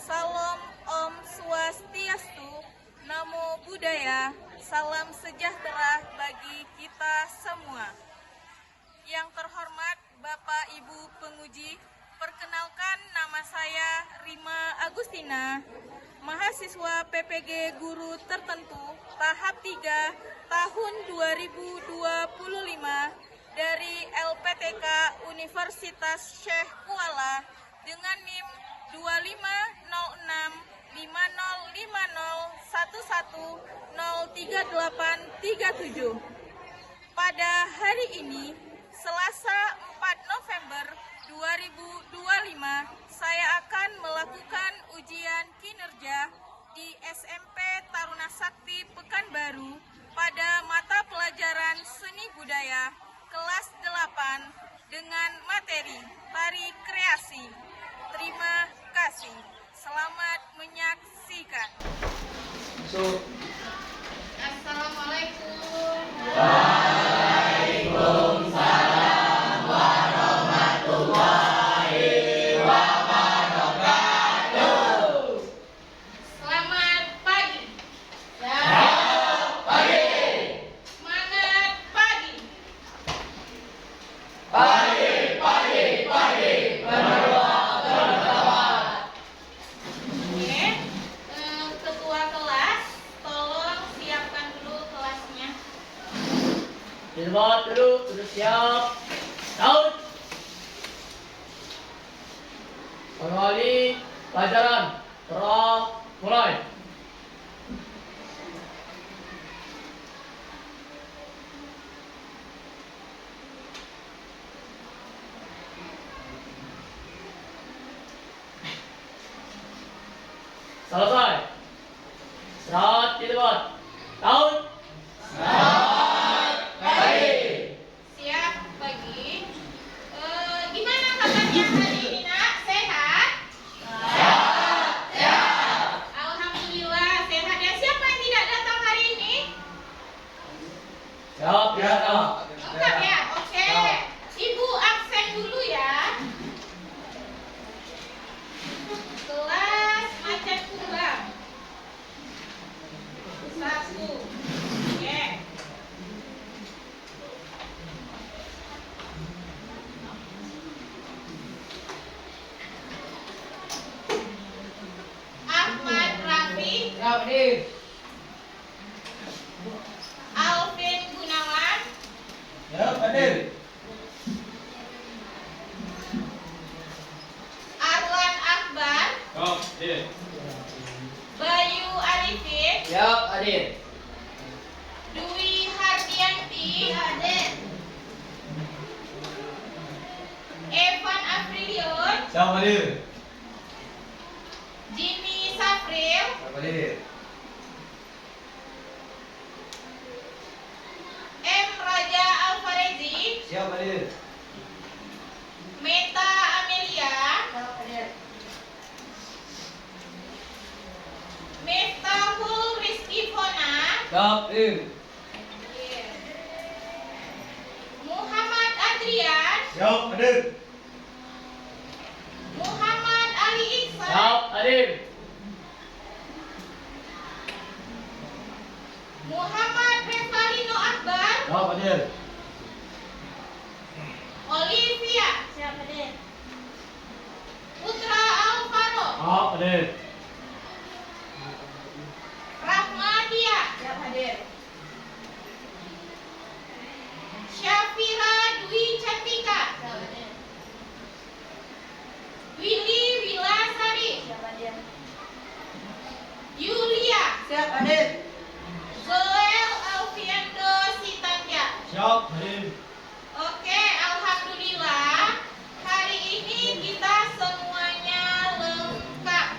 Salam Om Swastiastu, Namo Buddhaya, salam sejahtera bagi kita semua. Yang terhormat Bapak Ibu penguji, perkenalkan nama saya Rima Agustina, mahasiswa PPG Guru Tertentu tahap 3 tahun 2025 dari LPTK Universitas Syekh Kuala dengan NIM 25065050113837. Pada hari ini, Selasa 4 November 2025, saya akan melakukan ujian kinerja di SMP Taruna Sakti Pekanbaru pada mata pelajaran Seni Budaya kelas 8 dengan materi Tari Kreasi. Terima kasih. Selamat menyaksikan. Assalamualaikum. Waalaikumsalam warahmatullahi wabarakatuh. Selamat pagi. Selamat pagi. Semangat pagi. Pagi. Berdoa berdoa. Oke, ketua kelas, tolong siapkan dulu kelasnya. Selamat duduk siap. Saud. Mengawali pelajaran. Mulai. Selesai. Istirahat di tempat. Saud. Siap pagi. Gimana kabarnya hari ini, Nak? Sehat? Sehat. Alhamdulillah sehat. Ya, siapa yang tidak datang hari ini? Siap. Lengkap ya? Oke. Ibu absen dulu ya. Kelas macan kumbang 1. Oke. Ahmad Rafi, Alvin Gunawan, Arlan Akbar, Bayu Arifin, Dwi Hardianti, Evan Afrilion, Jimmy Safril, M. Raja Alfarezi, Meta Amelia, Miftahul Rizky Fona, Muhammad Adrian, Muhammad Ali Iksan, Muhammad Revalino Akbar, Olivia, Putra Alvaro, Rahmadia, Syafira Dwi Cantika, Willy Wilasari, Yulia, Zoel Alfiando Sitanja. Oke, alhamdulillah hari ini kita semuanya lengkap.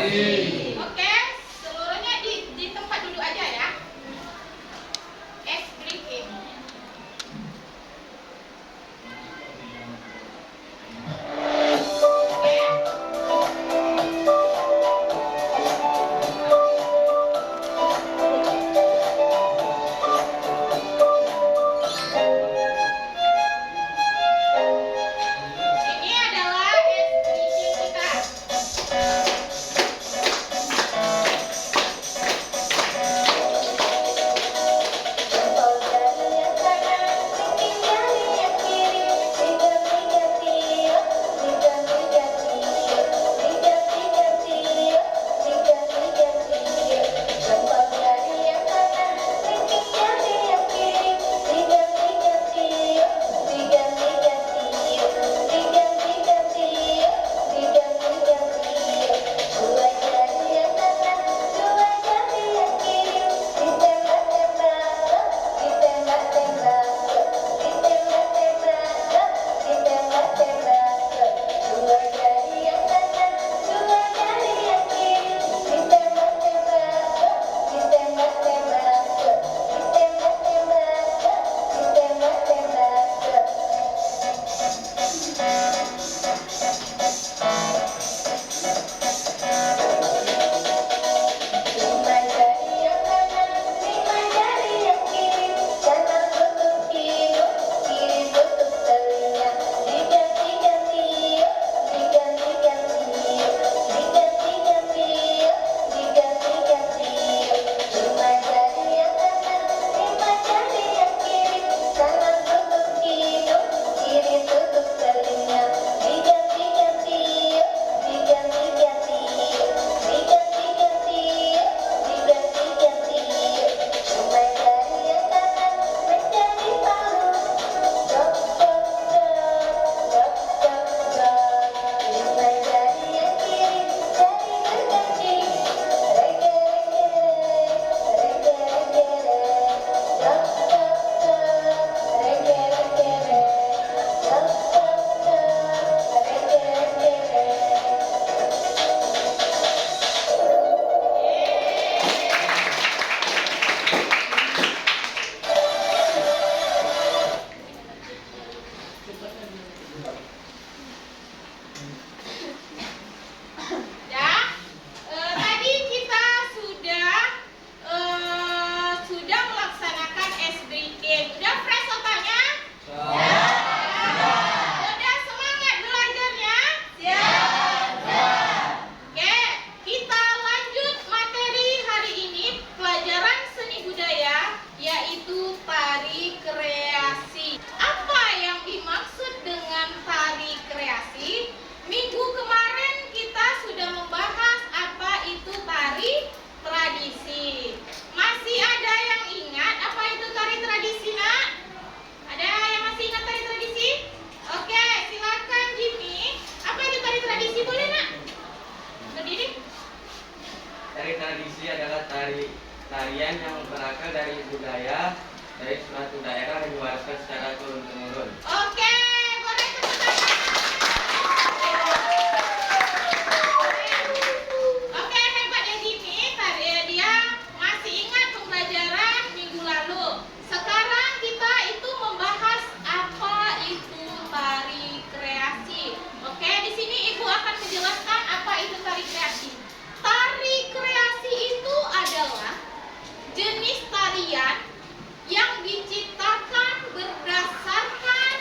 Oke, seluruhnya di tempat duduk aja ya. Ice breaking. Ini adalah ice breaking kita. Ya, tadi kita sudah melaksanakan ice breaking. Udah fresh otaknya? Udah semangat belajarnya? Oke, kita lanjut materi hari ini, pelajaran seni budaya, yaitu tari kreasi. Apa yang dimaksud dengan tari kreasi? Minggu kemarin kita sudah membahas apa itu tari tradisi. Masih ada yang ingat apa itu tari tradisi, Nak? Ada yang masih ingat tari tradisi? Oke, silakan Jimmy. Apa itu tari tradisi, boleh, Nak? Berdiri. Tari tradisi adalah tarian yang berakar dari budaya dari suatu daerah yang diwariskan secara turun-temurun. Oke, boleh tepuk tangan. Oke, hebat ya Jimmy. Dia masih ingat pembelajaran minggu lalu. Sekarang kita itu membahas apa itu tari kreasi. Oke, di sini Ibu akan menjelaskan apa itu tari kreasi. Tari kreasi itu adalah jenis tarian yang diciptakan berdasarkan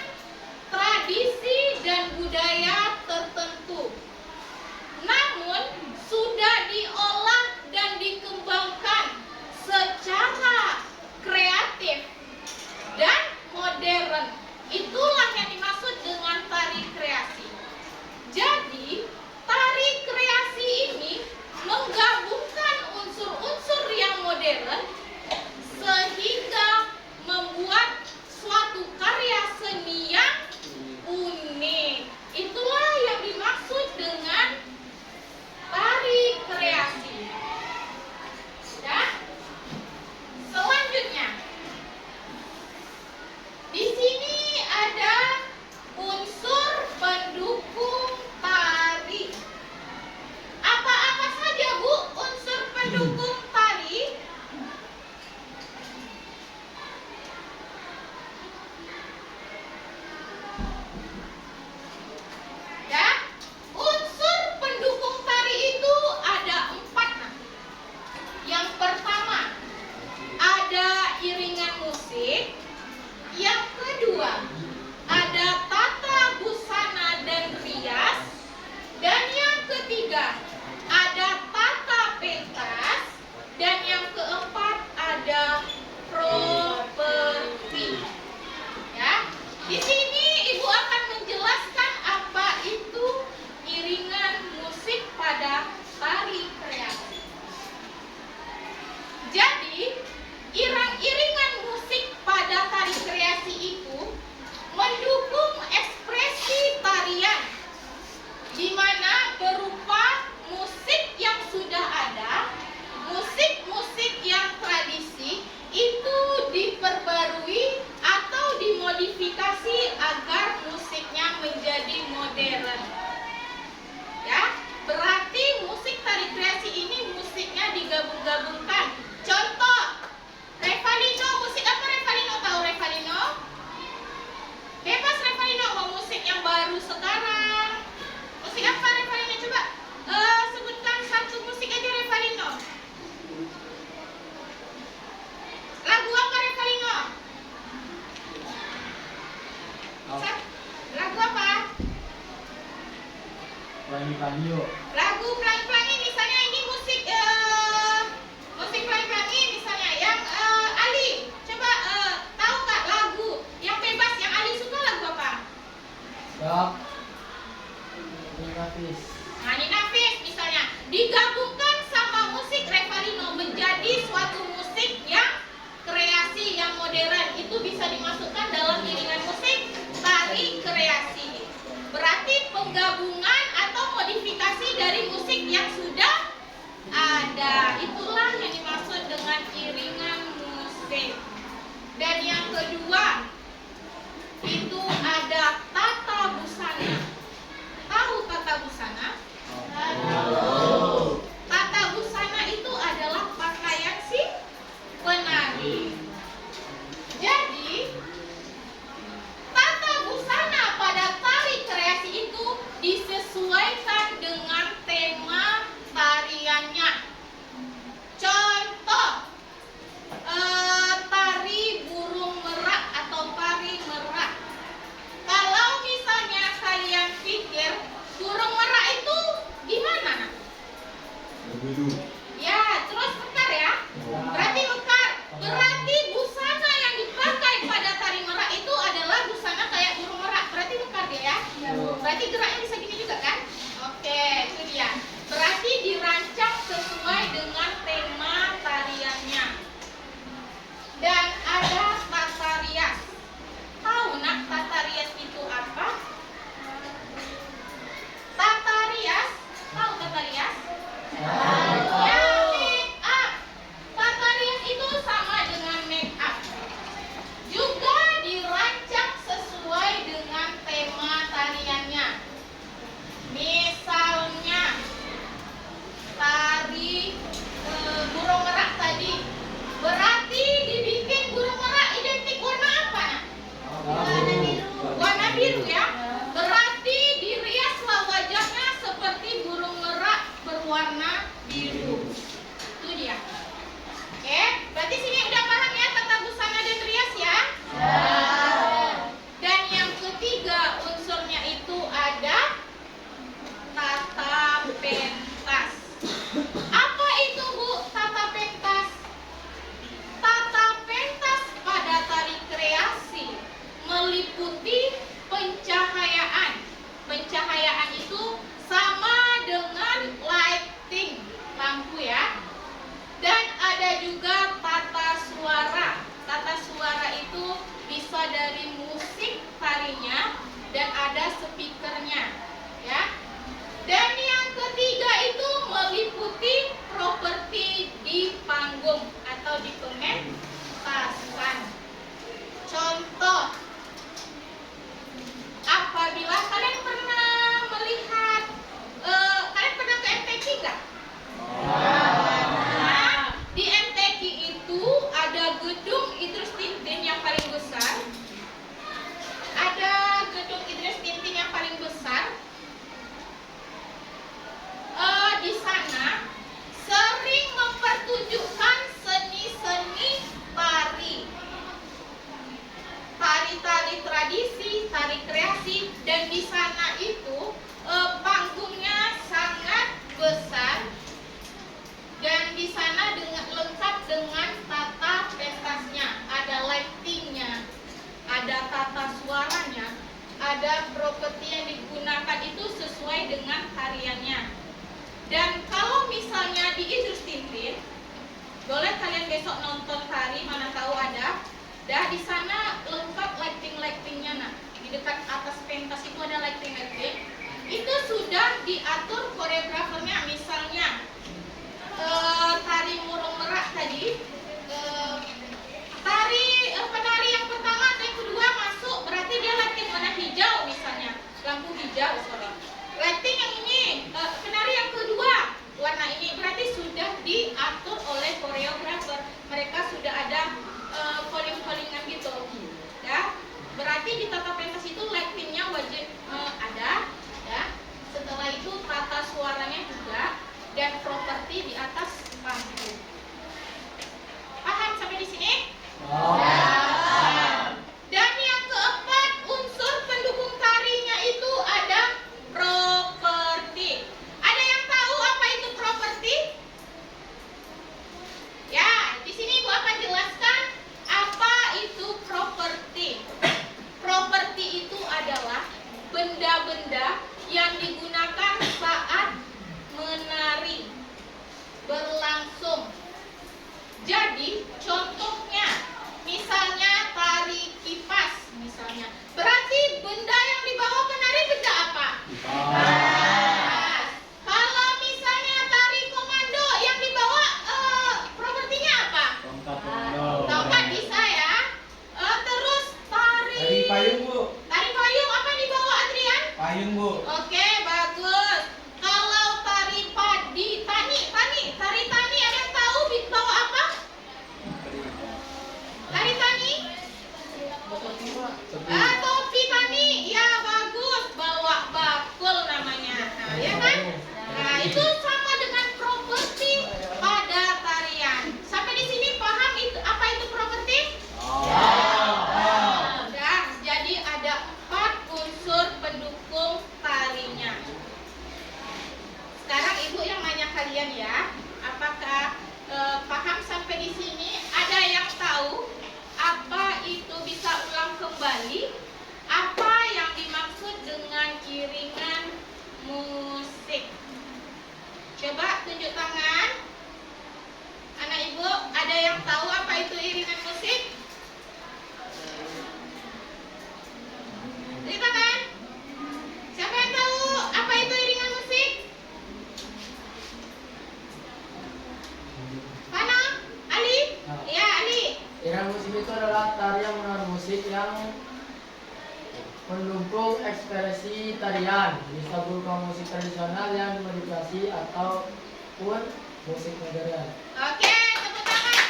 Siap. Nafis. Nah, ini Nafis misalnya digabungkan sama musik Revalino menjadi suatu musik yang kreasi, yang modern. Itu bisa dimasukkan dalam iringan musik tari kreasi. Berarti penggabungan atau modifikasi dari musik yang sudah ada. Itulah yang dimaksud dengan iringan musik. Dan yang kedua itu ada tata busana. Tahu tata busana? Tata busana itu adalah pakaian si penari. Jadi tata busana pada tari kreasi itu disesuaikan dengan tema tariannya. Contoh, tari burung merak atau tari merak. Kalau misalnya kalian pikir burung merak itu gimana? Ya, terus mekar ya. Berarti mekar. Berarti busana yang dipakai pada tari merak itu adalah busana kayak burung merak. Berarti mekar dia ya. Berarti geraknya bisa gini juga kan? Oke, itu dia. Berarti dirancang sesuai dengan tema tariannya. Dan ada tata rias. Tahu nak tata rias itu apa? Tata rias, tahu tata rias? Ya, make up. Tata rias itu sama dengan make up. Juga dirancang sesuai dengan tema tariannya. Misalnya tari burung merak tadi. Berarti dibikin burung merak identik warna apa? Warna biru ya. Berarti diriaslah wajahnya seperti burung merak berwarna biru. Itu dia. Oke, berarti sini udah paham ya tata busana dan rias ya? Dan yang ketiga unsurnya itu ada tata pentas. Apa itu Bu tata pentas? Tata pentas pada tari kreasi meliputi pencahayaan. Pencahayaan itu sama dengan lighting, lampu ya. Dan ada juga tata suara. Tata suara itu bisa dari musik tarinya dan ada speakernya ya. Dan yang ketiga itu meliputi properti di panggung atau di pementasan. Contoh, apabila kalian pernah melihat, kalian pernah ke MTQ nggak? Nah, di MTQ itu ada gedung Idrus Tintin yang paling besar. Ada gedung Idrus Tintin yang paling besar. Di sana sering mempertunjukkan seni-seni tari. Tari-tari tradisi, tari kreasi, dan di sana itu panggungnya sangat besar dan di sana lengkap dengan tata pentasnya, ada lightingnya, ada tata suaranya, ada properti yang digunakan itu sesuai dengan tariannya. Dan kalau misalnya di Idrus Tintin, boleh kalian besok nonton tari, mana tahu ada. Dah di sana lengkap lighting-lightingnya. Nah, di dekat atas pentas itu ada lighting-lighting. Itu sudah diatur koreografernya. Misalnya tari burung merak tadi, penari yang pertama atau yang kedua masuk, berarti dia lighting warna hijau misalnya, lampu hijau sorry. Lighting yang ini, penari yang kedua warna ini, berarti sudah diatur oleh koreografer. Mereka sudah ada calling-callingan gitu ya. Berarti di tata pentas itu lightingnya wajib ada ya. Setelah itu tata kalian ya. Apakah paham sampai di sini? Ada yang tahu apa itu bisa ulang kembali? Apa yang dimaksud dengan iringan musik? Coba tunjuk tangan. Anak ibu, ada yang tahu apa itu iringan musik? Tunjuk tangan. Siapa yang tahu apa itu iringan musik? Mana? Ali? Ya, Ali. Iringan musik itu adalah tarian mengenai musik yang mendukung ekspresi tarian, bisa berupa musik tradisional yang dimodifikasi ataupun musik modern. Oke, tepuk tangan.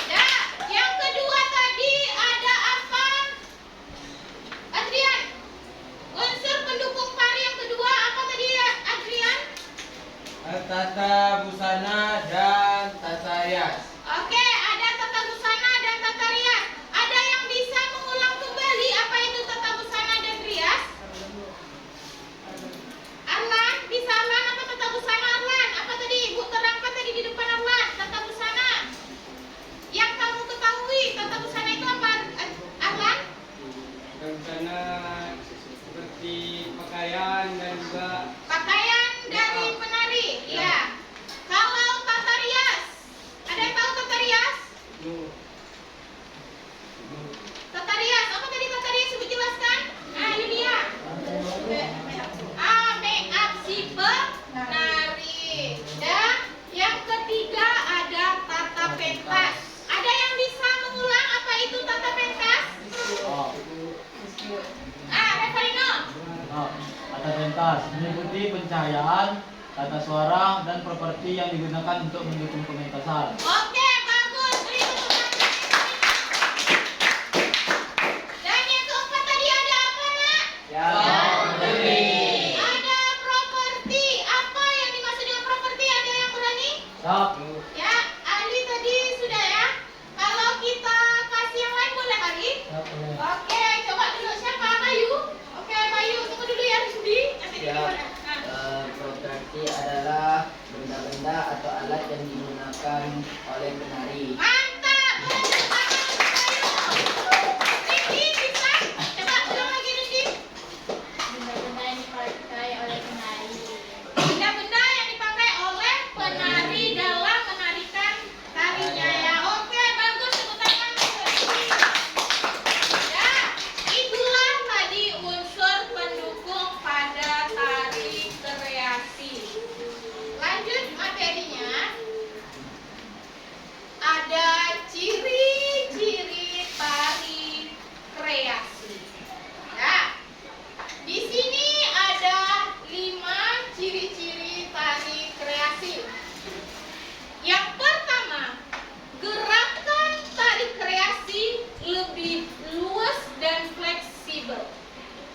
Ya, yang kedua tadi ada apa? Adrian, unsur pendukung tari yang kedua apa tadi ya, Adrian? Tata busana dan tata rias. Oke, ada tata busana dan tata rias. Ada yang bisa mengulang kembali apa itu tata busana dan rias? Arlan, bisa Arlan apa tata busana Arlan? Apa tadi? Ibu terangkan tadi di depan Arlan, tata busana. Yang kamu ketahui, tata busana itu apa, Arlan? Busana seperti pakaian dan juga Pakaian dari penari. Iya. Kalau tata rias, ada yang tahu tata rias? Tata rias, apa tadi tata rias? Ibu jelaskan. Nah, Yulia. Make up si penari. Dan yang ketiga ada tata pentas. Ada yang bisa mengulang apa itu tata pentas? Revalino. Tata pentas meliputi pencahayaan, tata suara, dan properti yang digunakan untuk mendukung pementasan. Oke, bagus. Beri tepuk tangan. Dan yang keempat tadi ada apa, Nak? Ada properti. Apa yang dimaksud dengan properti? Ada yang berani? Siap. Ya, Ali tadi sudah ya. Kalau kita kasih yang lain boleh kali? Siap, boleh. Oke, coba dulu siapa? Bayu. Oke, Bayu, tunggu dulu ya, Rusdi. Nanti Siap. gimana? Nah. Properti adalah benda-benda atau alat yang digunakan oleh penari. Mantap. Boleh tepuk tangan untuk Bayu. Rizky, bisa? Coba ulang lagi, Rizky. Benda-benda yang dipakai oleh penari. Benda-benda yang dipakai oleh penari dalam menarikan tarinya ya. Oke, bagus, tepuk tangan untuk Rizky. Ya, itulah tadi unsur pendukung pada tari kreasi. Lanjut materinya. Ada ciri-ciri tari kreasi. Ya. Di sini ada 5 ciri-ciri tari kreasi. Yang pertama, gerakan tari kreasi lebih luas dan fleksibel.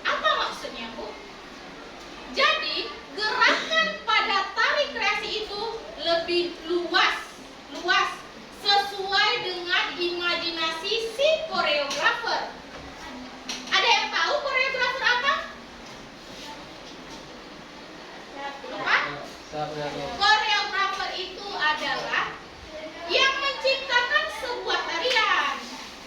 Apa maksudnya, Bu? Jadi, gerakan pada tari kreasi itu lebih luas sesuai dengan imajinasi si koreografer. Ada yang tahu koreografer apa? Lupa? Koreografer itu adalah yang menciptakan sebuah tarian.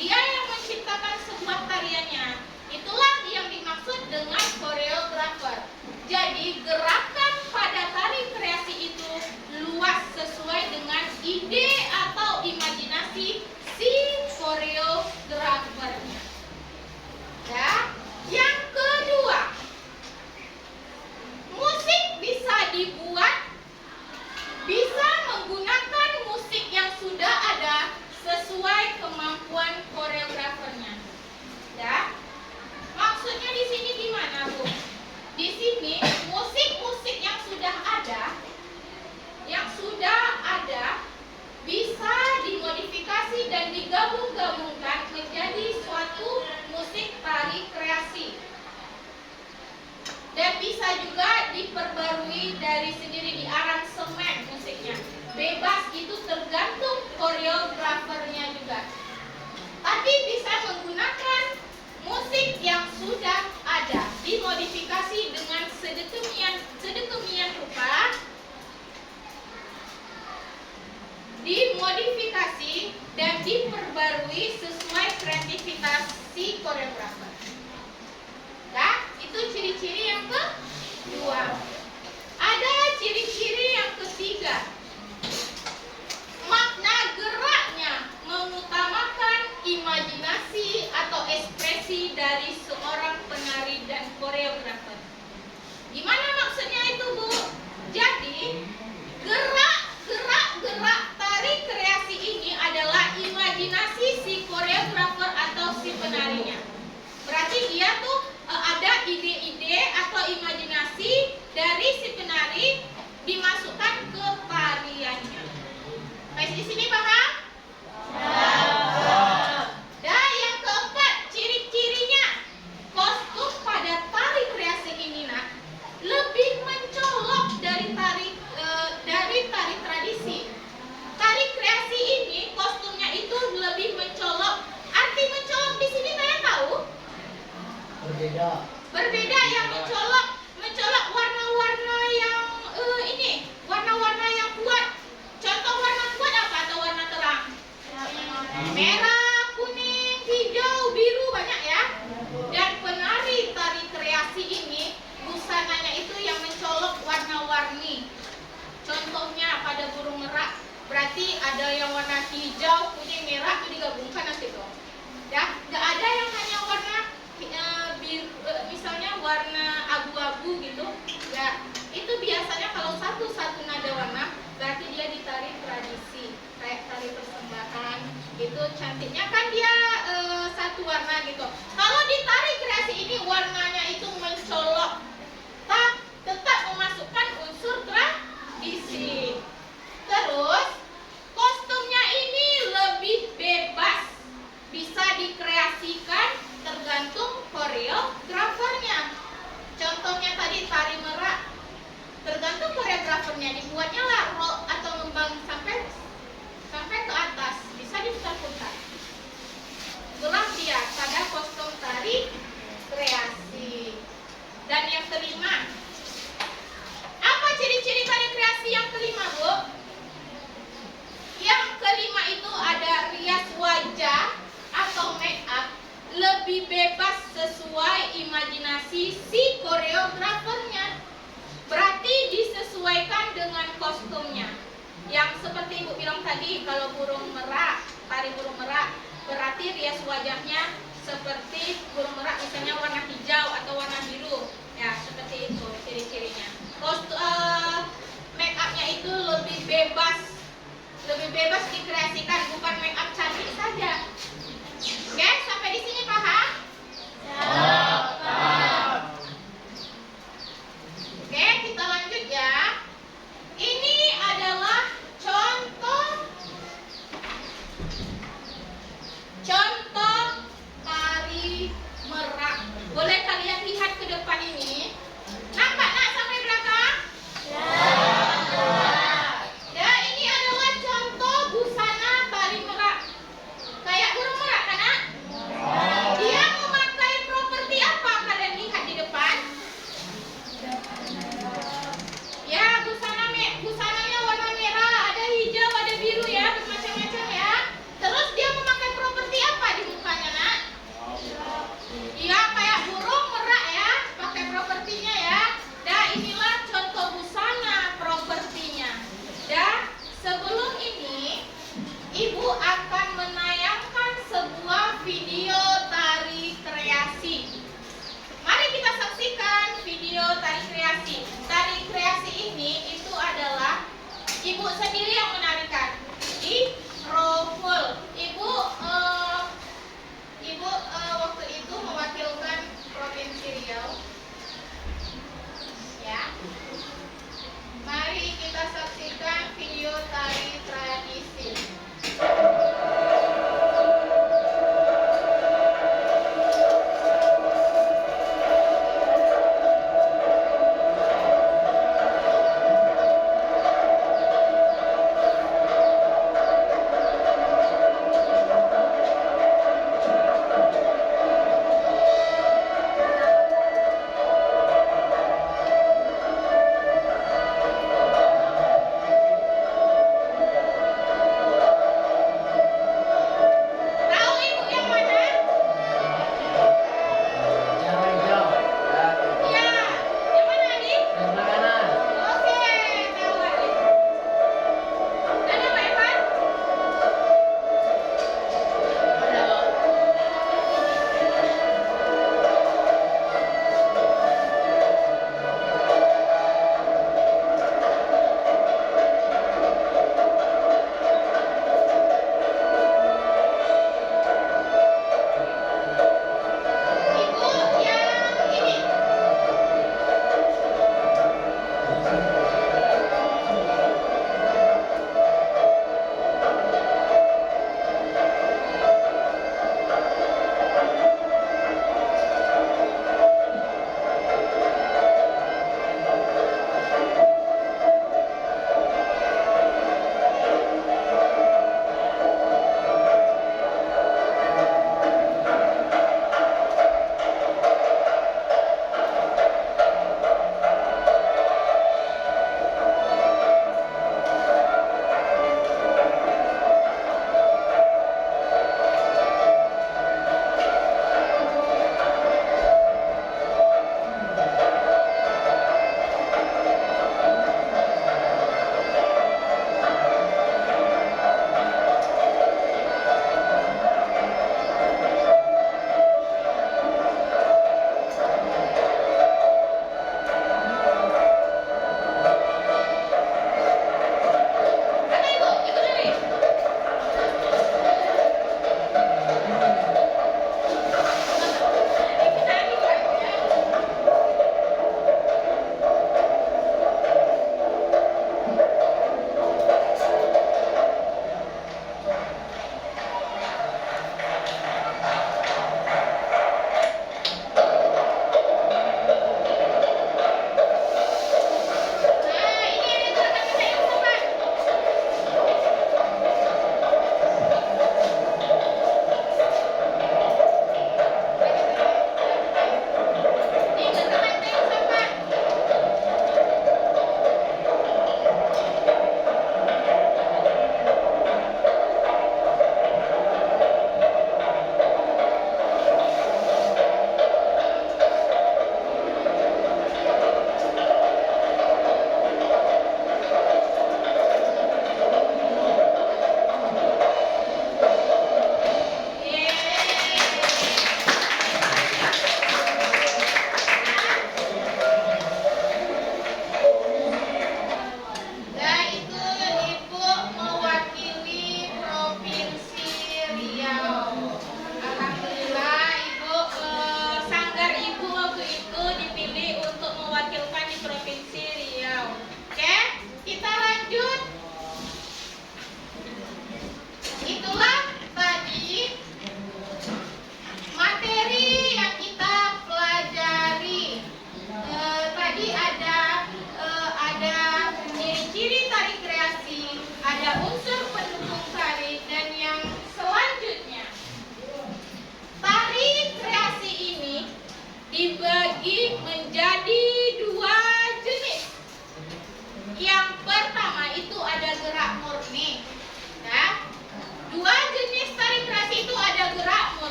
Dia yang menciptakan sebuah tariannya. Itulah yang dimaksud dengan koreografer. Jadi gerakan pada tari kreasi itu luas sesuai dengan ide atau imajinasi si koreografernya. Ya. Yang kedua, musik bisa dibuat, bisa menggunakan musik yang sudah ada sesuai kemampuan koreografernya. Ya. Maksudnya di sini gimana, Bu? Di sini warna gitu. Kalau di tari kreasi ini warnanya itu mencolok, tetap memasukkan unsur tradisi. Terus kostumnya ini lebih bebas, bisa dikreasikan tergantung koreografernya. Contohnya tadi tari merak, tergantung koreografernya dibuatnya larok atau ngembang sampai ke atas, bisa diputar-putar. Itulah dia pada kostum tari kreasi. Dan yang kelima, apa ciri-ciri tari kreasi yang kelima, Bu? Yang kelima itu ada rias wajah atau make up lebih bebas sesuai imajinasi si koreografernya. Berarti disesuaikan dengan kostumnya. Yang seperti Ibu bilang tadi, kalau burung merak, tari burung merak, berarti rias wajahnya seperti burung merak, misalnya warna hijau atau warna biru. Ya, seperti itu ciri-cirinya. Make upnya itu lebih bebas dikreasikan, bukan make up cantik saja. Oke, sampai di sini paham? Oke, kita lanjut ya. Ini adalah contoh tari merak. Boleh kalian lihat ke depan ini? Nampak nak sampai belakang? Ya, ini adalah contoh busana tari merak. Kayak burung merak kan, Nak? Dia memakai properti apa? Kalian lihat di depan. Ya, busananya warna merah, ada hijau, ada biru ya, bermacam-macam ya. Terus dia memakai properti apa di mukanya, Nak? Iya, kayak burung merak ya, pakai propertinya ya. Dan inilah contoh busana propertinya. Dan sebelum ini, Ibu akan menayangkan sebuah video tari kreasi. Mari kita saksikan video tari kreasi. Tari kreasi ini itu adalah Ibu sendiri yang menarikan di Rovul. Ibu waktu itu mewakilkan Provinsi Riau. Ya. Mari kita saksikan video tari tradisi.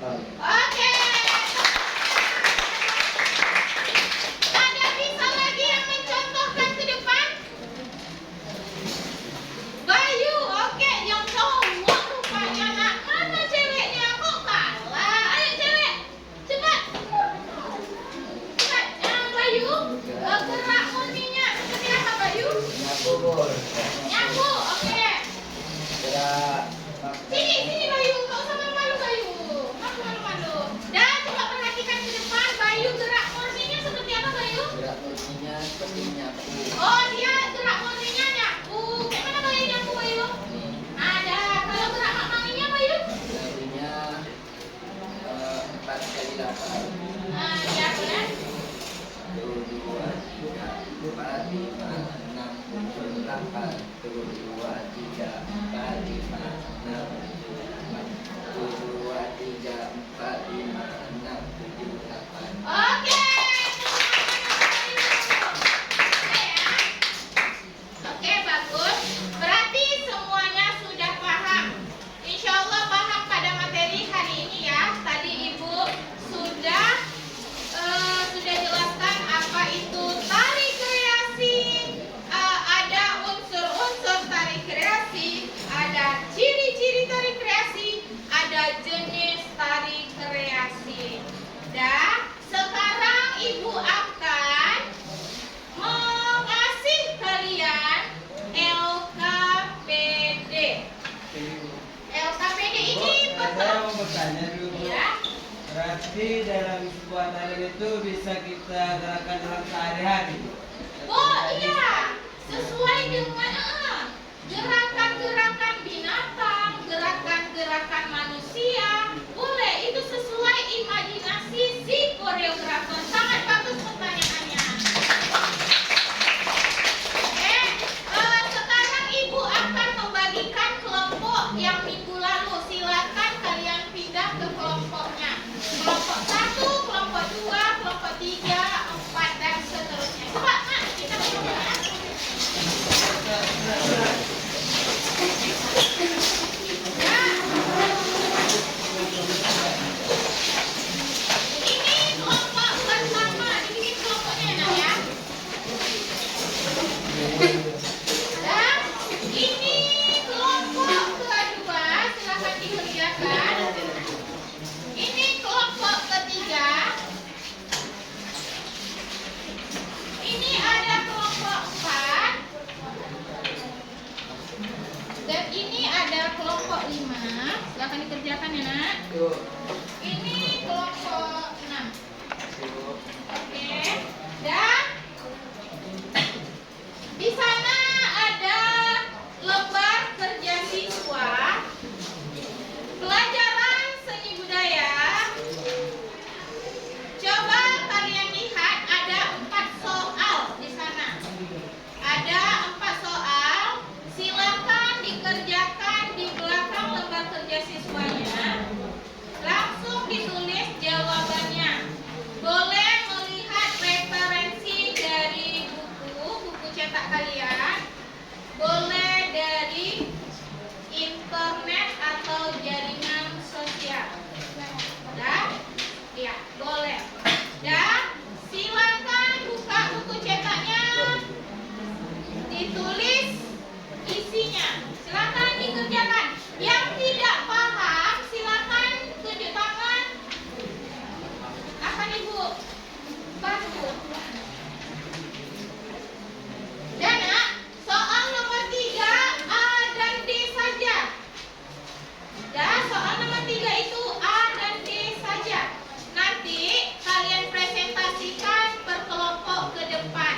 awal. Oke. Ada bisa lagi yang mencontohkan ke depan? Bayu, oke, yang cowok rupanya nak. Mana ceweknya? Kok kalah? Ayo cewek, cepat. Cepat, Bayu. Gerak murninya seperti apa Bayu? Nyapu bol. Nyapu, oke. Gerak. Sini Bayu, nggak usah malu-malu Bayu. Aku malu-malu. Dan coba perhatikan ke depan, Bayu gerak murninya seperti apa Bayu? Gerak murninya seperti nyapu. Oh, dia gerak murninya nyapu. Kayak mana Bayu nyapu Bayu? Ini Ada. Kalau gerak maknanya Bayu? jarinya 4 kali 8. Iya kan? 1, 2, 3, 4, 5, 6, 7, 8. 1, 2, 3, 4, 5, 6, 7, 2, 3, 4, 5, 6, 7, 8. Oke. Oke, bagus. Berarti semuanya sudah paham. Insya Allah paham pada materi hari ini ya. Tadi Ibu sudah jelaskan apa itu tari kreasi. Ada unsur-unsur tari kreasi, ada ciri-ciri tari kreasi, ada jenis tari kreasi. Dan sekarang Ibu akan mengasih kalian LKPD. LKPD ini Saya mau bertanya dulu. ya. Berarti dalam sebuah tarian itu bisa kita gerakan dalam sehari-hari. Oh iya, sesuai dengan gerakan-gerakan binatang, gerakan-gerakan manusia. Boleh, itu sesuai imajinasi si koreografer. Sangat bagus pertanyaannya. Sekarang Ibu akan membagikan kelompok yang minggu lalu. Silakan kalian pindah ke kelompoknya. Kelompok 1, kelompok 2, kelompok 3, 4 dan seterusnya. Coba, Mak, kita coba ya. Ini kelompok pertama, dibikin kelompoknya nak ya. Dan ini kelompok kedua, silakan dikerjakan. Ini kelompok ketiga. Ini ada kelompok 4. Dan ini ada kelompok 5. Silakan dikerjakan ya nak. Yuk. Ini kelompok 6. Oke. Dan di sana ada lembar kerja siswa pelajaran seni budaya. Coba kalian lihat ada 4 soal di sana. Ada 4 soal. Silakan dikerjakan di belakang lembar kerja siswanya. Langsung ditulis jawabannya. Boleh melihat referensi dari buku cetak kalian. Boleh dari internet atau jaringan sosial. Dan ya, boleh. Dan silakan buka buku cetaknya. Ditulis isinya. Silakan dikerjakan. Yang tidak paham silakan tunjuk tangan. Akan Ibu bantu. Dan nak, soal nomor 3 A dan D saja. Dan soal nomor 3 itu A dan D saja. Nanti kalian presentasikan per kelompok ke depan.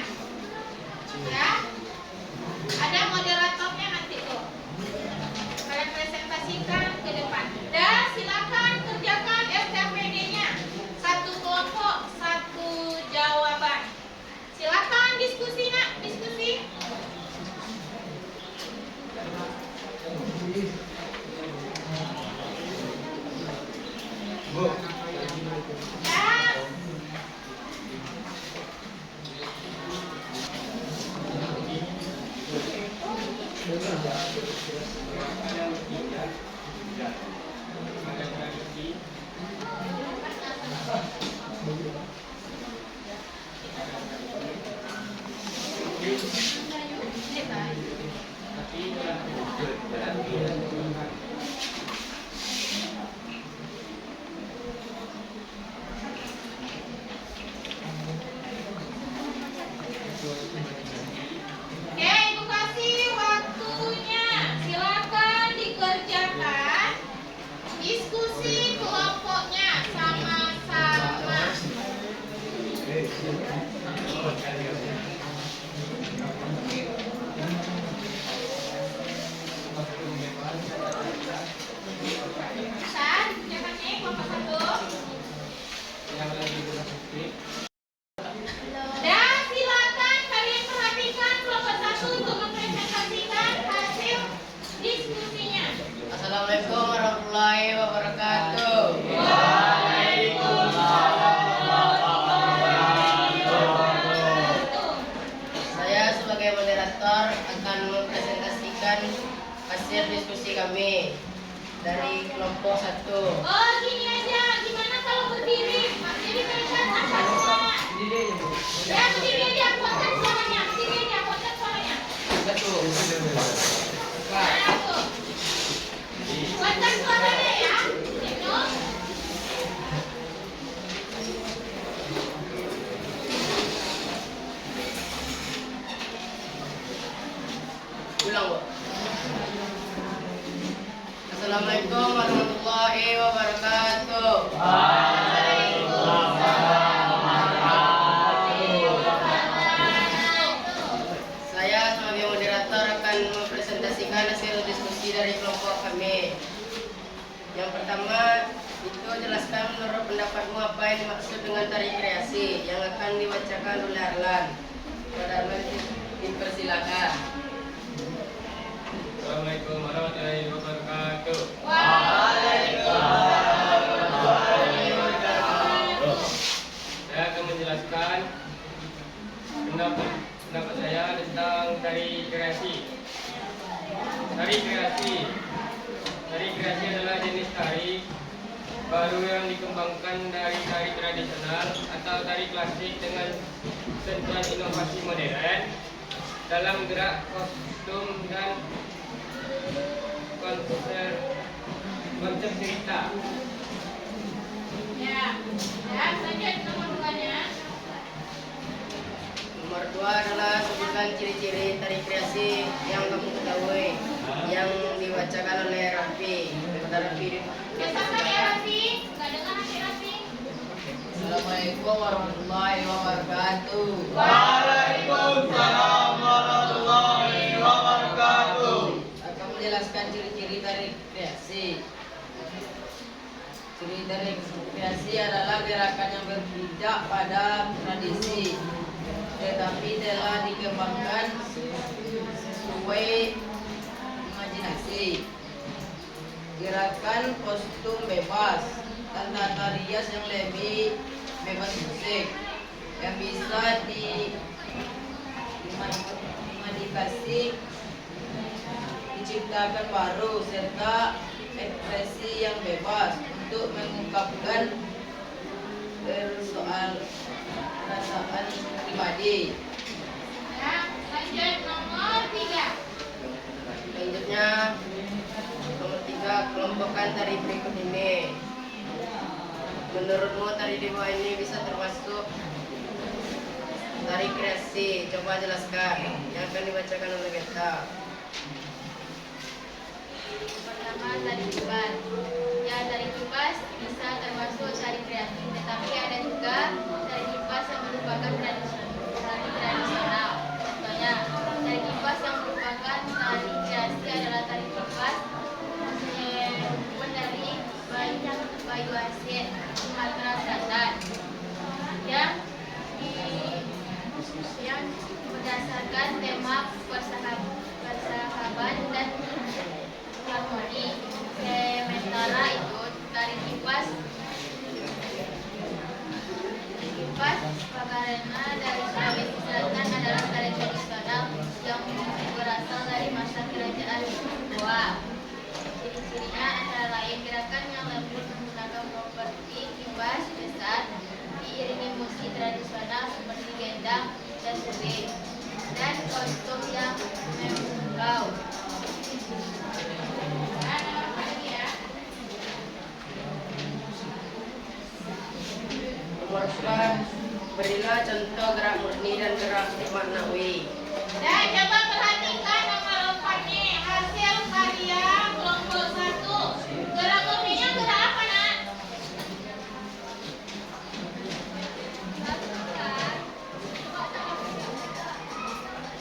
Ya. Ada moderatornya nanti tuh. Kalian presentasikan ke depan. Dan silakan kerjakan SKPD-nya. 1 kelompok, 1 jawaban. Silakan diskusi nak, diskusi. Bu, Ya. menurut pendapatmu apa yang dimaksud dengan tari kreasi yang akan dibacakan oleh Arlan? Pada Arlan dipersilakan. Assalamualaikum warahmatullahi wabarakatuh. Saya akan menjelaskan pendapat saya tentang tari kreasi. Tari kreasi adalah jenis tari baru yang dikembangkan dari tari tradisional atau tari klasik dengan sentuhan inovasi modern dalam gerak, kostum, dan konsep cerita. Ya, selanjutnya nomor 2-nya. Nomor 2 adalah sebutkan ciri-ciri tari kreasi yang kamu ketahui yang dibacakan oleh Raffi. Kepada Raffi. Siapa ya Raffi? Nggak dengar nanti Raffi. Assalamualaikum warahmatullahi wabarakatuh. Waalaikumsalam warahmatullahi wabarakatuh. Akan menjelaskan ciri-ciri tari kreasi. Ciri tari kreasi adalah gerakan yang berpijak pada tradisi, tetapi telah dikembangkan sesuai imajinasi. Gerakan kostum bebas dan tata rias yang lebih bebas musik yang bisa dimanipulasi, diciptakan baru, serta ekspresi yang bebas untuk mengungkapkan perasaan pribadi. Ya, lanjut nomor 3. Selanjutnya nomor 3, kelompokkan tari berikut ini. Menurutmu tari di bawah ini bisa termasuk tari kreasi? Coba jelaskan yang akan dibacakan oleh kita. Pertama, tari kipas. Ya, tari kipas bisa termasuk tari kreatif, tetapi ada juga tari kipas yang merupakan tari tradisional. Contohnya, tari kipas yang merupakan tari kreasi adalah tari kipas dari Bayu Asin, Sumatera Selatan, yang berdasarkan tema persahabatan dan harmoni. Sementara itu tari kipas Pagarena dari Sulawesi Selatan adalah tari tradisional yang berasal dari masa kerajaan Goa. Ciri-cirinya antara lain gerakan yang lembut menggunakan properti kipas besar diiringi musik tradisional seperti gendang dan suling, dan kostum yang memukau. Nomor 4, berilah contoh gerak murni dan gerak maknawi. Dan coba perhatikan nomor 4-nya, hasil karya kelompok 1. Gerak murninya gerak apa, Nak?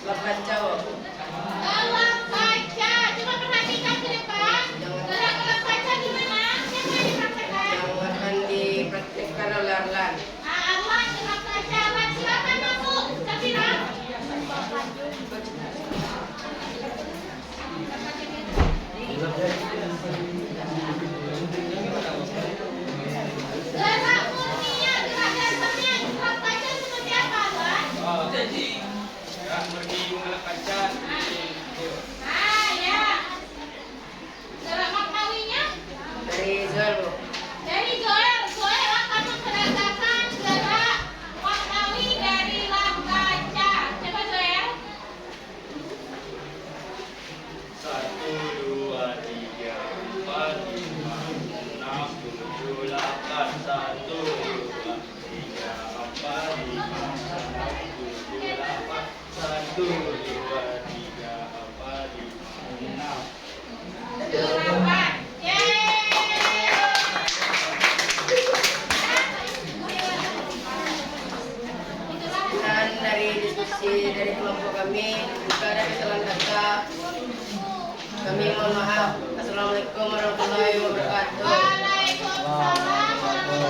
Lapan jawab. Gelap kaca. Coba perhatikan ke depan. Gerak gelap kaca gimana? Siapa yang dipraktekkan? Yang akan dipraktikkan oleh Arlan. Arlan, gelap kaca. Arlan, silakan masuk. Safira. Gerak murninya, gerak dasarnya, gelap kaca seperti apa, Arlan? Gerak murni mengelak kaca seperti itu. Ah, ya. Gerak maknawinya? Dari Zoel, Bu. Dari Joel. Joel akan memperagakan gerak maknawi dari lam kaca. Coba Joel. 1, 2, 3, 4, 5, 6, 7, 8. 1, 2, 3, 4, 5, 6, 7, 8. 1, 2, 3, 4, 5, 6. 8. Dan dari diskusi dari kelompok kami, jika ada kesalahan kata, kami mohon maaf. Assalamualaikum warahmatullahi wabarakatuh. Waalaikumsalam warahmatullahi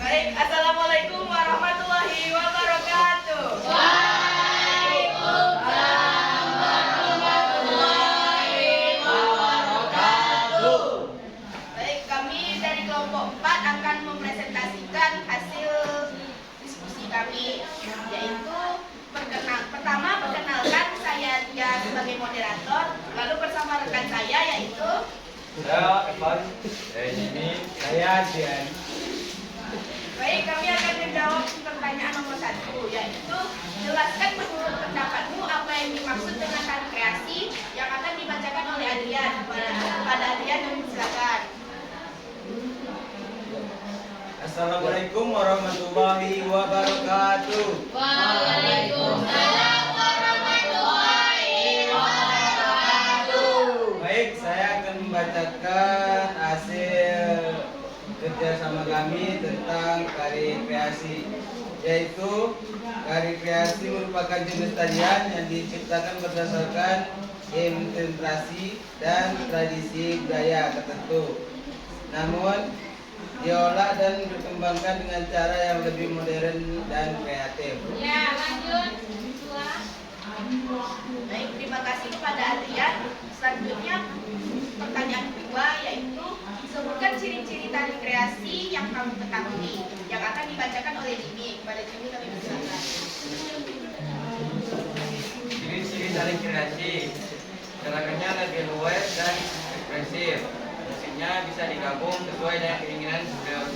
Baik, assalamualaikum warahmatullahi wabarakatuh. Waalaikumsalam warahmatullahi wabarakatuh. Baik, kami dari kelompok 4 akan mempresentasikan hasil diskusi kami, yaitu pertama perkenalkan saya dia sebagai moderator, lalu bersama rekan saya yaitu Saya Evan, saya Jimmy, saya Dian. baik, kami akan menjawab pertanyaan nomor 1, yaitu jelaskan menurut pendapatmu apa yang dimaksud dengan tari kreasi yang akan dibacakan oleh Adrian. Pada Adrian, yang silakan. Assalamualaikum warahmatullahi wabarakatuh. Waalaikumsalam warahmatullahi wabarakatuh. Baik, saya akan membacakan hasil kerjasama kami tentang tari kreasi, yaitu tari kreasi merupakan jenis tarian yang diciptakan berdasarkan interpretasi dan tradisi budaya tertentu, namun diolah dan dikembangkan dengan cara yang lebih modern dan kreatif. Ya, lanjut. Dua. Baik, terima kasih kepada Adrian. Selanjutnya pertanyaan kedua, yaitu sebutkan ciri-ciri tari kreasi yang kamu ketahui yang akan dibacakan oleh Jimmy. Kepada Jimmy kami persilakan. Ciri-ciri tari kreasi, gerakannya lebih luas dan ekspresif. Musiknya bisa digabung sesuai dengan keinginan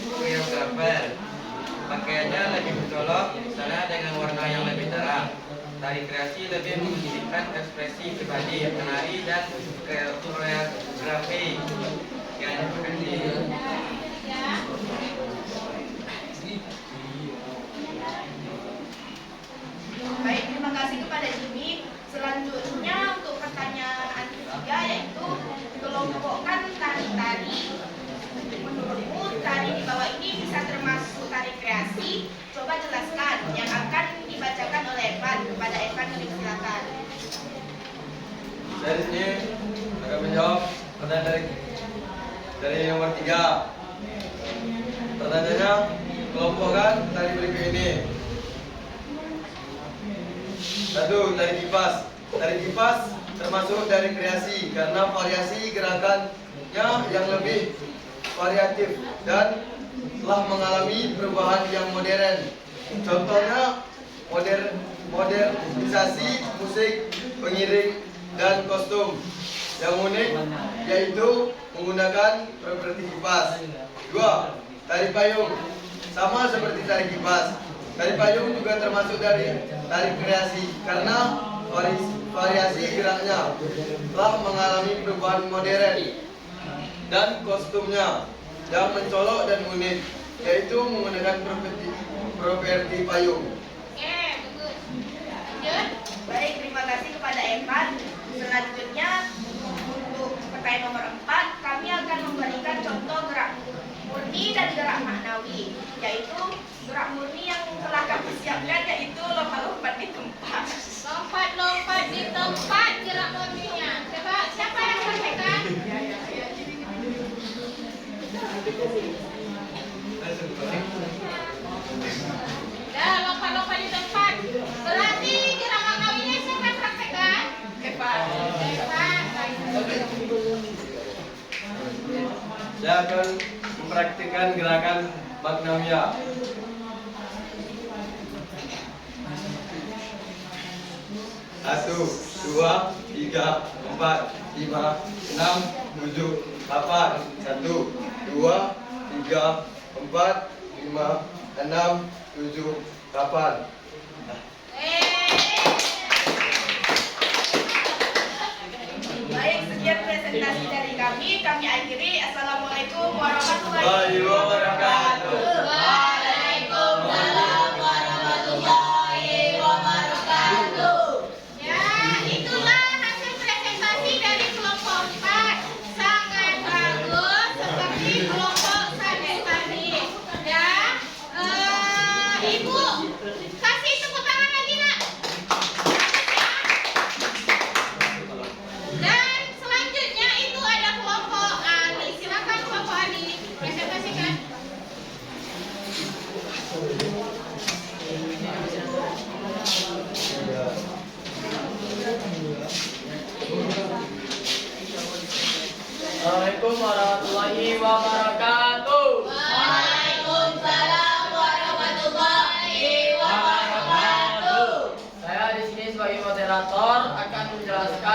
koreografer. Pakaiannya lebih mencolok, misalnya dengan warna yang lebih terang. Tari kreasi lebih menunjukkan ekspresi pribadi, penari dan koreografi. Sekian, terima kasih. Baik, terima kasih kepada Jimmy. Selanjutnya untuk pertanyaan ketiga, yaitu kelompokkan tari-tari. Menurutmu tari di bawah ini bisa termasuk tari kreasi? Coba jelaskan yang akan dibacakan oleh Evan. Kepada Evan kami silakan. Saya di sini akan menjawab pertanyaan dari nomor 3. Pertanyaannya, kelompokkan tari berikut ini. 1. Tari kipas. Tari kipas termasuk dari kreasi karena variasi gerakannya yang lebih variatif dan telah mengalami perubahan yang modern. Contohnya modernisasi musik, pengiring, dan kostum yang unik, yaitu menggunakan properti kipas. 2. Tari payung. Sama seperti tari kipas, tari payung juga termasuk dari tari kreasi karena variasi geraknya telah mengalami perubahan modern dan kostumnya yang mencolok dan unik, yaitu menggunakan properti payung. Oke, bagus. Lanjut. Baik, terima kasih kepada Evan. Selanjutnya untuk pertanyaan nomor 4, kami akan memberikan contoh gerak murni dan gerak maknawi, yaitu gerak murni yang telah kami siapkan, yaitu lompat-lompat di tempat. Lompat-lompat di tempat gerak murninya. Coba siapa yang sampaikan? Dah, lompat-lompat di tempat. Berarti gerak maknawinya siapa yang praktekkan? Evan. Evan. Saya akan mempraktikkan gerakan Magnamia. 1, 2, 3, 4, 5, 6, 7, 8. 1, 2, 3, 4, 5, 6, 7, 8. Baik, sekian presentasi dari kami. Kami akhiri. Assalamualaikum warahmatullahi Wabarakatuh. Waalaikumsalam warahmatullahi wabarakatuh. Ya, itulah hasil presentasi dari kelompok 4. Sangat bagus seperti kelompok Sanes tadi. Ya, Ibu, kasih tepuk tangan lagi, Nak. Dan selanjutnya itu ada kelompok Ani. Silakan kelompok Ani presentasikan.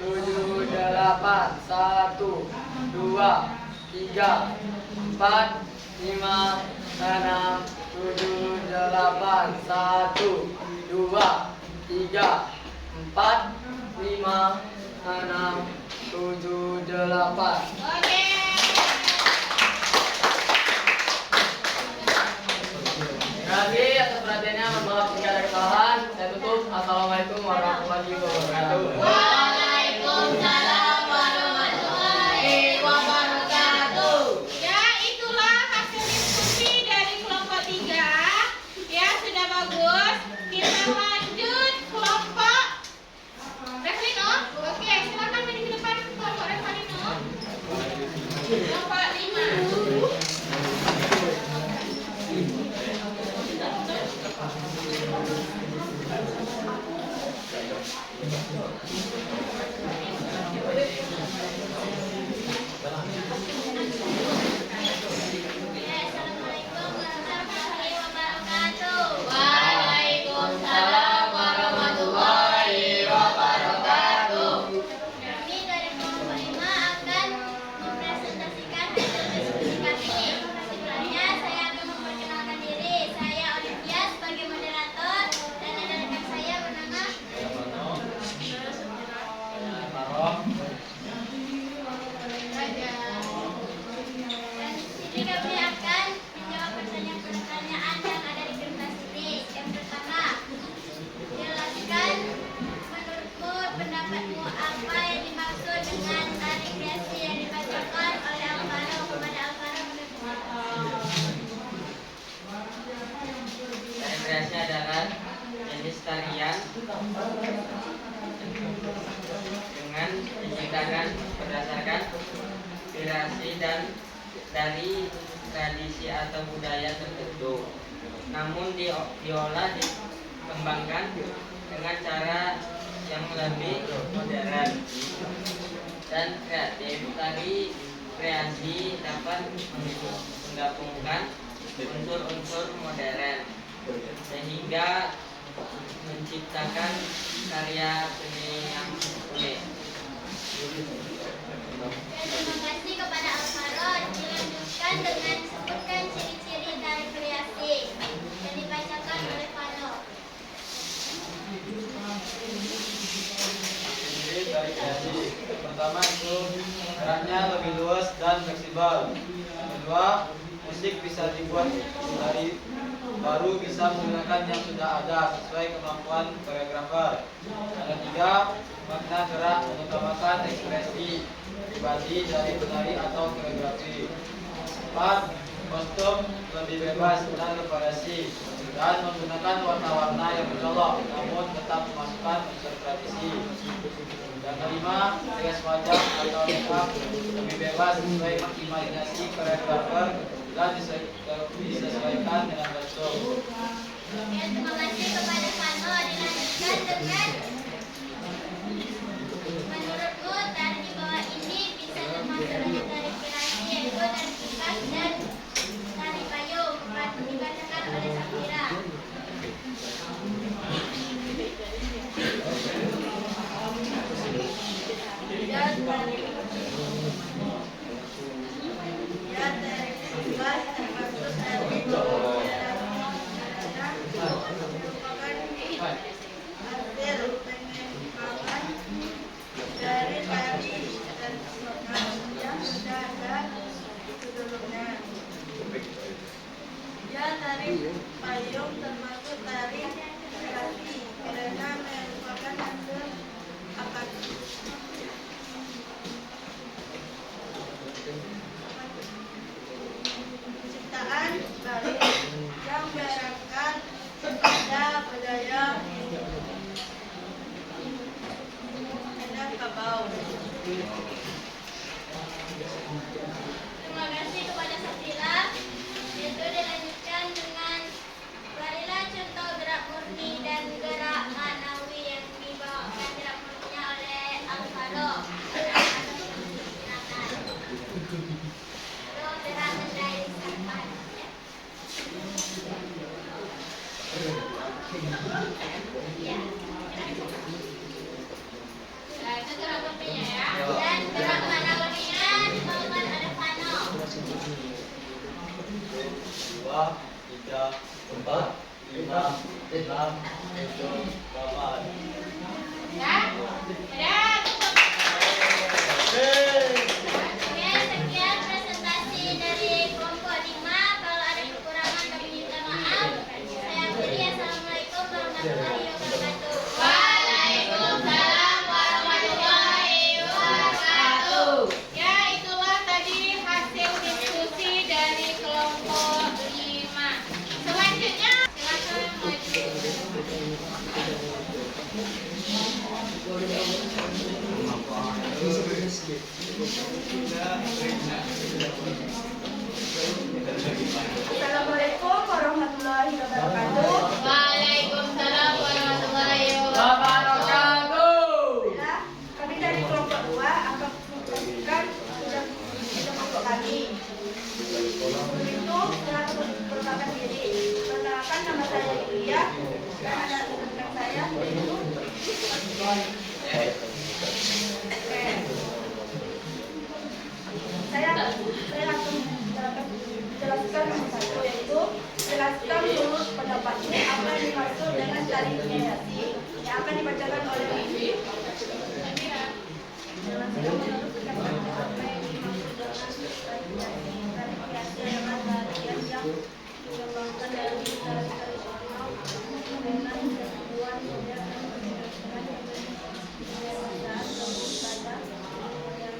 7, 8. 1, 2, 3, 4, 5, 6, 7, 8. 1, 2, 3, 4, 5, 6, 7, 8. Oke. Terima kasih atas perhatiannya. Mohon maaf jika ada kesalahan. Saya tutup. Assalamualaikum warahmatullahi wabarakatuh. Waalaikumsalam warahmatullahi wabarakatuh. Ya, itulah hasil diskusi dari kelompok 3. Ya, sudah bagus. Kita lanjut kelompok Revalino. Oke, silakan maju ke depan kelompok Revalino. Kelompok 5. dan dari tradisi atau budaya tertentu, namun diolah dikembangkan dengan cara yang lebih modern dan kreatif. Tari kreasi dapat menggabungkan unsur-unsur modern sehingga menciptakan karya seni yang unik. Terima kasih kepada Alvaro. Dilanjutkan dengan sebutkan ciri-ciri tari kreasi yang dibacakan oleh Fano. Ciri tari kreasi. Pertama itu geraknya lebih luas dan fleksibel. Yang kedua, musik bisa dibuat dari baru, bisa menggunakan yang sudah ada sesuai kemampuan koreografer. Yang ketiga, makna gerak mengutamakan ekspresi pribadi dari penari atau koreografi. 4. Kostum lebih bebas dan bervariasi dan menggunakan warna-warna yang mencolok namun tetap memasukkan unsur tradisi. Yang kelima, rias wajah atau makeup lebih bebas sesuai imajinasi koreografer dan disesuaikan dengan kostum. Terima kasih kepada Fano. Dilanjutkan dengan menurutmu tari di bawah ini bisa termasuk dalam tari kreasi, yaitu tari pikas dan tari payung. Dibacakan oleh Safira. Tari payung termasuk tari kreasi karena merupakan hasil ciptaan baru yang berangkat pada budaya Minangkabau. Terima kasih kepada Safira. Itu dilanjutkan dengan barilah contoh gerak murni dan gerak manawi yang dibawakan gerak murninya oleh Alvaro. Silakan. Lalu gerak mendai sampan. Ya. Nah, itu gerak murninya ya. Dan gerak manawinya dibawakan oleh Fano. 2, 3, 4, 5, 6, 7, 8. Ya, ya, Oke, sekian presentasi dari kelompok 5. Kalau ada kekurangan kami minta maaf. Saya akhiri. Assalamualaikum warahmatullahi wabarakatuh. Waalaikumsalam warahmatullahi wabarakatuh. Ya, itulah tadi hasil diskusi dari kelompok 5. Selanjutnya, silakan maju. Assalamualaikum warahmatullahi wabarakatuh. Waalaikumsalam warahmatullahi Wabarakatuh. Ya, kami dari kelompok 2 akan membagikan tugas kelompok kami. Itu telah perkenalkan diri. Perkenalkan, nama saya Yulia dan ada rekan saya yaitu saya akan menjelaskan nomor 1, yaitu jelaskan menurut pendapatmu apa yang dimaksud dengan tari kreasi yang akan dibacakan oleh Wiwi. Jelaskan menurut pendapatmu apa yang dimaksud dengan tari kreasi. Tari kreasi adalah tarian yang dikembangkan dari tari tradisional dengan gangguan modern dan pendidikan yang berdasarkan pada yang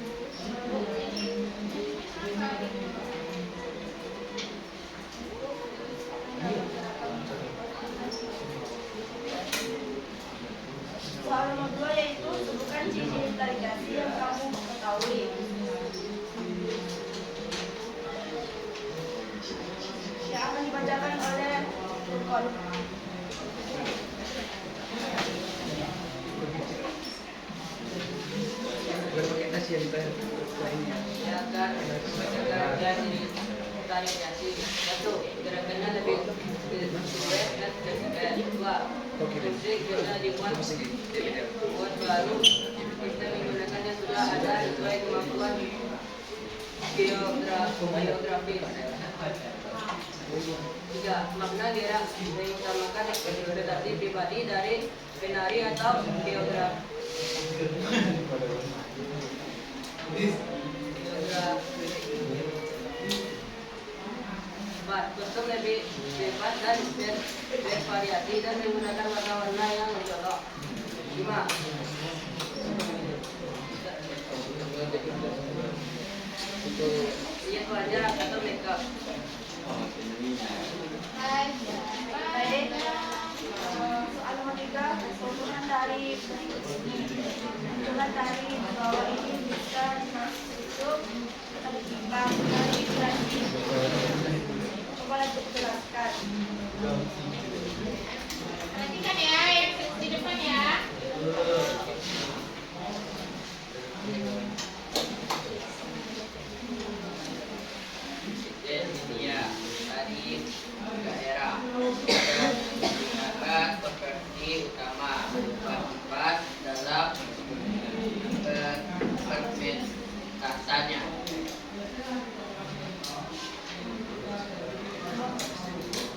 soal nomor 2 yaitu sebutkan ciri-ciri tari kreasi yang kamu ketahui. dibacakan oleh Furqan. Silakan bacakan dari tari kreasi. 1. Gerakannya lebih sulit dan fleksibel. 2. Musik bisa dibuat baru. Kita menggunakannya sudah ada sesuai kemampuan geografis. 3. Makna gerak mengutamakan interpretasi pribadi dari penari atau geograf. Kostum lebih bebas dan bervariasi dan menggunakan warna-warna yang mencolok. 5. Hias wajah atau makeup. Baik, soal nomor 3, keseluruhan dari berikut ini. Kemunculan dari bawah ini bisa dimasuk atau ditimbang dari kreasi. Coba untuk jelaskan. Perhatikan ya yang di depan ya. Dia tadi daerah digunakan seperti utama berupa dalam pementasannya.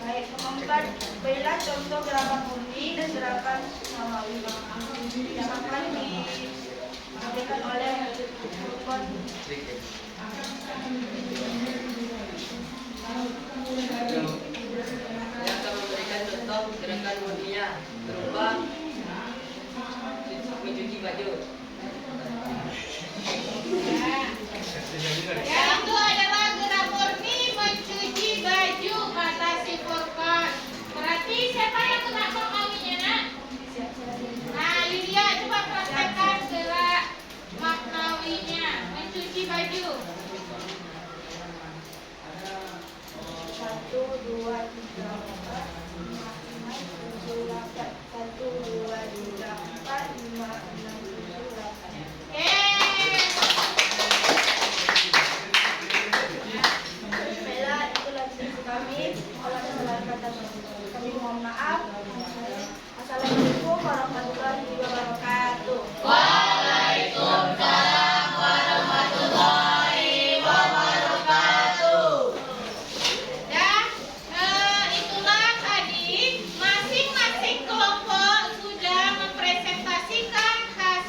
Baik, nomor 4, berilah contoh gerakan murni dan gerakan nawawi yang akan diberikan oleh Furqan. Saya akan memberikan contoh gerakan murninya berupa mencuci baju. Yaitu adalah gerak murni mencuci baju kata si Furqan. Berarti siapa yang kena maknawinya nak? Nah Lydia coba praktekkan gerak maknawinya mencuci baju. 1, 2, 3, 4, 5, 6, 7, 8. 1, 2, 3, 4, 5, 6, 7, 8. Baiklah, itulah diskusi kami. Kalau ada salah kata kami mohon maaf. Assalamualaikum warahmatullahi wabarakatuh. Waalaikumsalam warahmatullahi wabarakatuh. Itulah tadi masing-masing kelompok sudah mempresentasikan hasil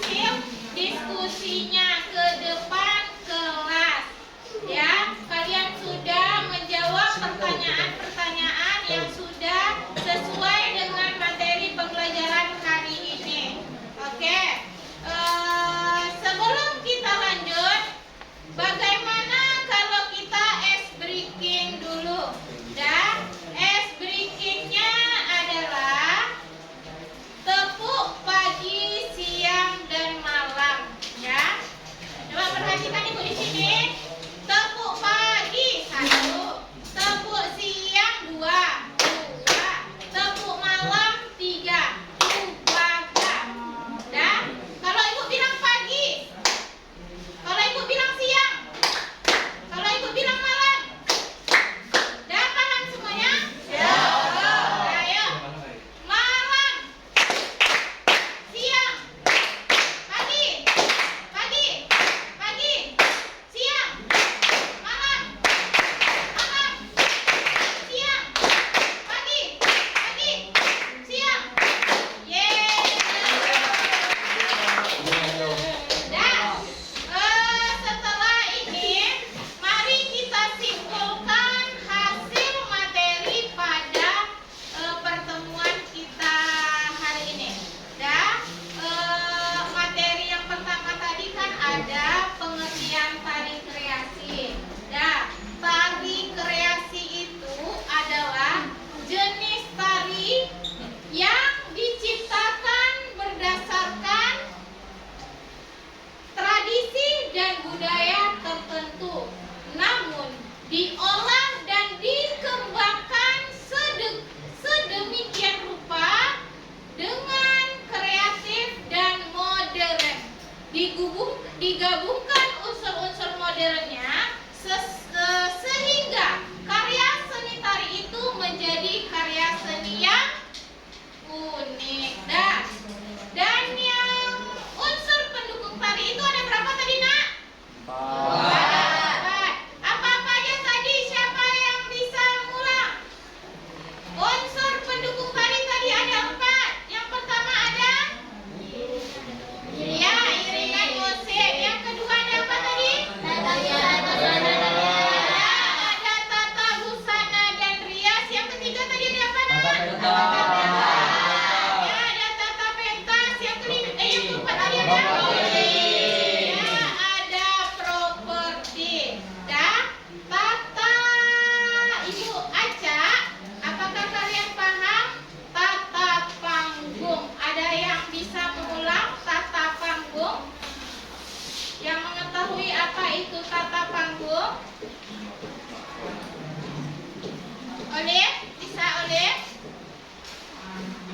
Oleh, bisa oleh.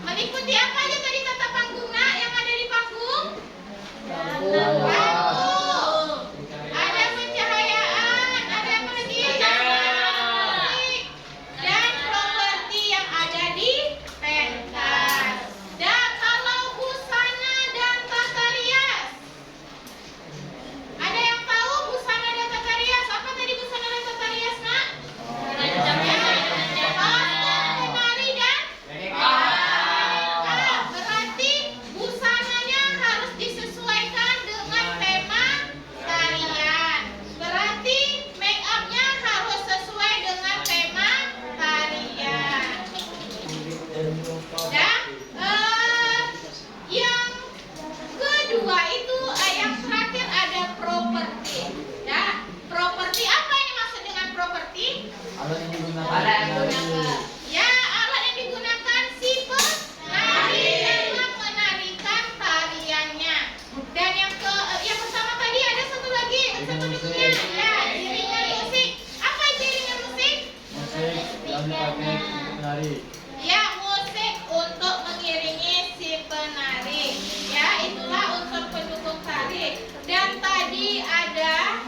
Meliputi apa aja tadi tata panggung nak yang ada di panggung? Panggung. Ada pencahayaan, ada apa lagi? Musik. Dan properti yang ada di pentas. Dan kalau busana dan tata rias, ada yang tahu busana dan tata rias? Apa tadi busana dan tata rias nak? Penari dan berarti busananya harus disesuaikan dengan tema tarian. Berarti make upnya harus sesuai dengan tema tarian. Dan yang kedua itu yang terakhir ada properti. Ya, properti apa yang dimaksud dengan properti? Ya, alat yang digunakan si penari dalam menarikan tariannya. Dan yang pertama tadi ada satu lagi, satu bentuknya. Ya, iringan musik. Apa itu iringan musik? Ya, musik untuk mengiringi si penari. Ya, itulah unsur pendukung tari. Dan tadi ada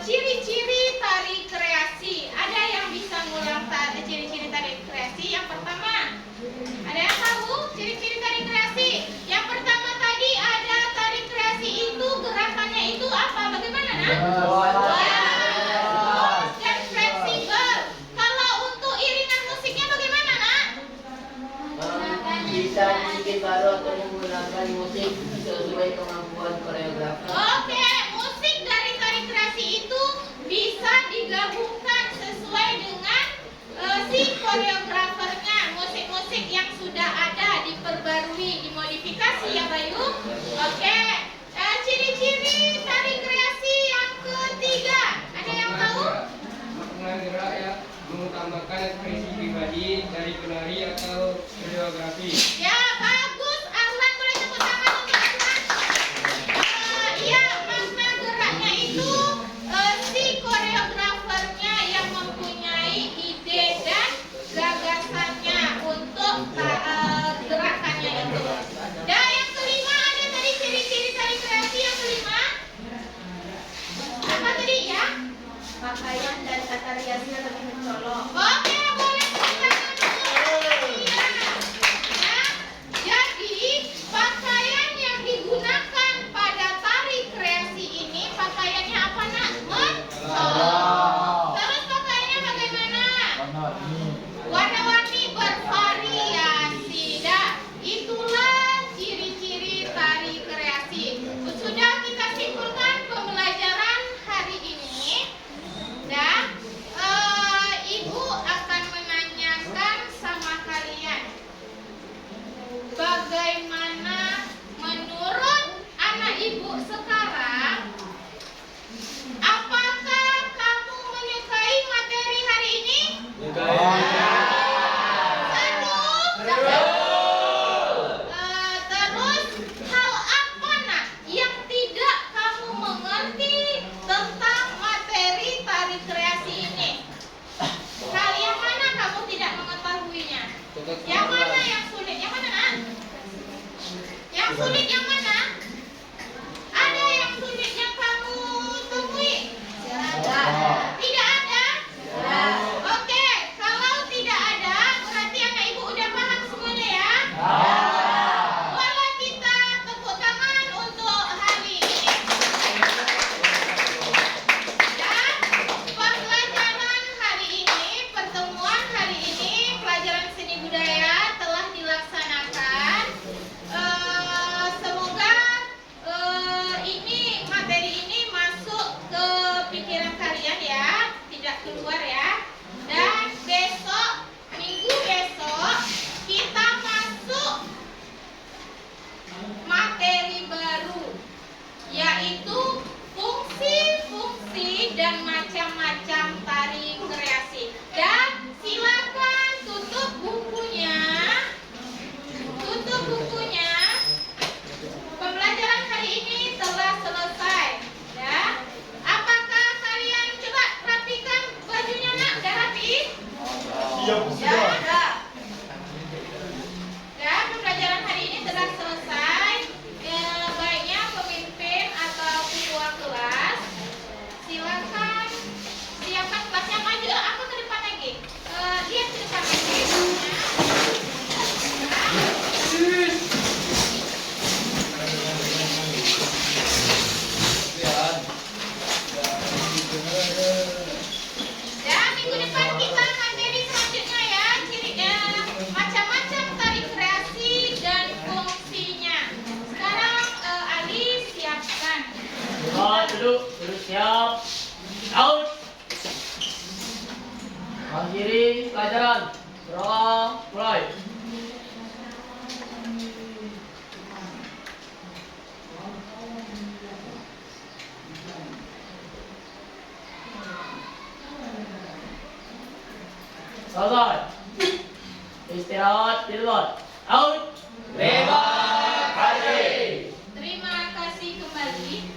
ciri-ciri tari kreasi. Ada yang bisa ngulang ciri-ciri tari kreasi? Yang pertama, ada yang tahu ciri-ciri tari kreasi? Yang pertama tadi ada tari kreasi itu gerakannya itu apa? Bagaimana nak? Lurus dan fleksibel. Kalau untuk iringan musiknya bagaimana nak? Bisa bikin baru atau menggunakan musik sesuai kemampuan koreografer. Oke, musik dari tari kreasi itu bisa digabungkan sesuai dengan si koreografernya. Musik-musik yang sudah ada diperbarui, dimodifikasi ya Bayu. Oke, ciri-ciri tari kreasi yang ketiga. Ada yang tahu? Makna gerak ya mengutamakan ekspresi pribadi dari penari atau koreografi. Ya, bagus. Arlan boleh tepuk tangan untuk Arlan. Ya, makna geraknya itu si koreografernya yang mempunyai ide dan gagasannya untuk gerakannya itu. Dan yang kelima ada tadi ciri-ciri tari kreasi yang kelima. Apa tadi ya? Pakaian dan tata riasnya lebih mencolok. Oke, boleh tepuk tangan untuk ya. Jadi pakaian yang digunakan pada tari kreasi ini pakaiannya apa nak? Mencolok. Terus pakaiannya bagaimana? Warna-warni bervariasi. Dah, itulah ciri-ciri tari kreasi. Sudah kita simpulkan pembelajaran hari ini. Dan ibu akan menanyakan sama kalian, bagaimana menurut anak ibu sekarang? Apakah kamu menyukai materi hari ini? Siap Ya, sudah. ada. Dan pembelajaran hari ini telah selesai. Baiknya pemimpin atau ketua kelas, silakan siapkan kelasnya, maju aku ke depan lagi. Lihat ke depan lagi. Ya, minggu depan kita materi selanjutnya ya, macam-macam tari kreasi dan fungsinya. Sekarang Ali siapkan. Duduk siap. Out. Akhiri pelajaran. Berawal, mulai. Selesai. Istirahat di luar. Out. Terima kasih. Terima kasih kembali.